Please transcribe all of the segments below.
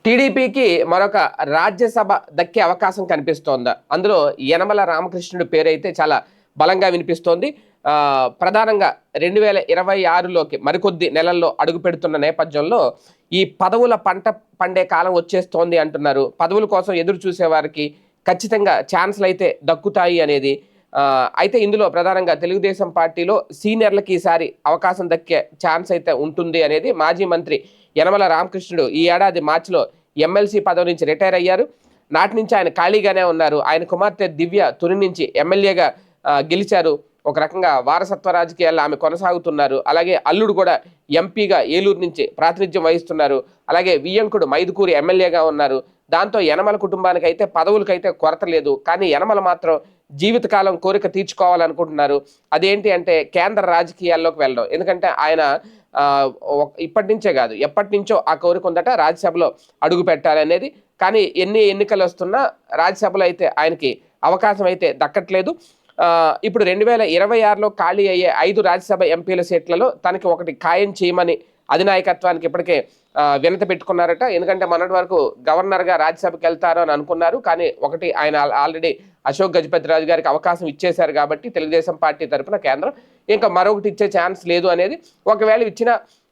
టీడీపీకి మరొక రాజ్యసభ దక్కే అవకాశం కనిపిస్తోందా? అందులో యనమల రామకృష్ణుడి పేరైతే చాలా బలంగా వినిపిస్తోంది. ప్రధానంగా 2026లోకి మరికొద్ది నెలల్లో అడుగుపెడుతున్న నేపథ్యంలో ఈ పదవుల పంట పండే కాలం వచ్చేస్తోంది అంటున్నారు. పదవుల కోసం ఎదురు చూసేవారికి ఖచ్చితంగా ఛాన్స్‌లయితే దక్కుతాయి అనేది. అయితే ఇందులో ప్రధానంగా తెలుగుదేశం పార్టీలో సీనియర్‌లకి ఈసారి అవకాశం దక్కే ఛాన్స్ అయితే ఉంటుంది అనేది మాజీ మంత్రి యనమల రామకృష్ణుడు ఈ ఏడాది మార్చిలో ఎమ్మెల్సీ పదవి నుంచి రిటైర్ అయ్యారు. నాటి నుంచి ఆయన ఖాళీగానే ఉన్నారు. ఆయన కుమార్తె దివ్య తుని నుంచి ఎమ్మెల్యేగా గెలిచారు. ఒక రకంగా వారసత్వ రాజకీయాల్లో ఆమె కొనసాగుతున్నారు. అలాగే అల్లుడు కూడా ఎంపీగా ఏలూరు నుంచి ప్రాతినిధ్యం వహిస్తున్నారు. అలాగే వియ్యంకుడు మైదుకూరి ఎమ్మెల్యేగా ఉన్నారు. దాంతో యనమల కుటుంబానికైతే పదవులకైతే కొరత లేదు. కానీ యనమల మాత్రం జీవితకాలం కోరిక తీర్చుకోవాలనుకుంటున్నారు. అదేంటి అంటే కేంద్ర రాజకీయాల్లోకి వెళ్ళడం. ఎందుకంటే ఆయన ఇప్పటి నుంచే కాదు ఎప్పటి నుంచో ఆ కోరిక ఉందట రాజ్యసభలో అడుగు పెట్టాలనేది. కానీ ఎన్ని ఎన్నికలు వస్తున్నా రాజ్యసభలో అయితే ఆయనకి అవకాశం అయితే దక్కట్లేదు. ఇప్పుడు 2026లో ఖాళీ అయ్యే 5 రాజ్యసభ ఎంపీల సీట్లలో తనకి ఒకటి ఖాయం చేయమని అధినాయకత్వానికి ఇప్పటికే వినతి పెట్టుకున్నారట. ఎందుకంటే మొన్నటి వరకు గవర్నర్గా రాజ్యసభకి వెళ్తారు అని అనుకున్నారు. కానీ ఒకటి ఆయన ఆల్రెడీ అశోక్ గజపతి రాజు గారికి అవకాశం ఇచ్చేశారు కాబట్టి తెలుగుదేశం పార్టీ తరఫున కేంద్రం ఇంకా మరొకటి ఇచ్చే ఛాన్స్ లేదు అనేది. ఒకవేళ ఇచ్చిన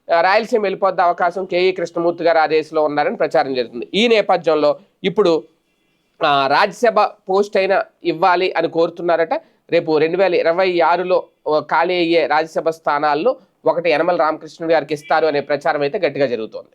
రాయలసీమ వెళ్ళిపోద్ద అవకాశం కేఈ కృష్ణమూర్తి గారు ఆ రేసులో ఉన్నారని ప్రచారం జరుగుతుంది. ఈ నేపథ్యంలో ఇప్పుడు రాజ్యసభ పోస్ట్ అయినా ఇవ్వాలి అని కోరుతున్నారట. రేపు 2026లో ఖాళీ అయ్యే రాజ్యసభ స్థానాల్లో ఒకటి యనమల రామకృష్ణుడు గారికి ఇస్తారు అనే ప్రచారం అయితే గట్టిగా జరుగుతోంది.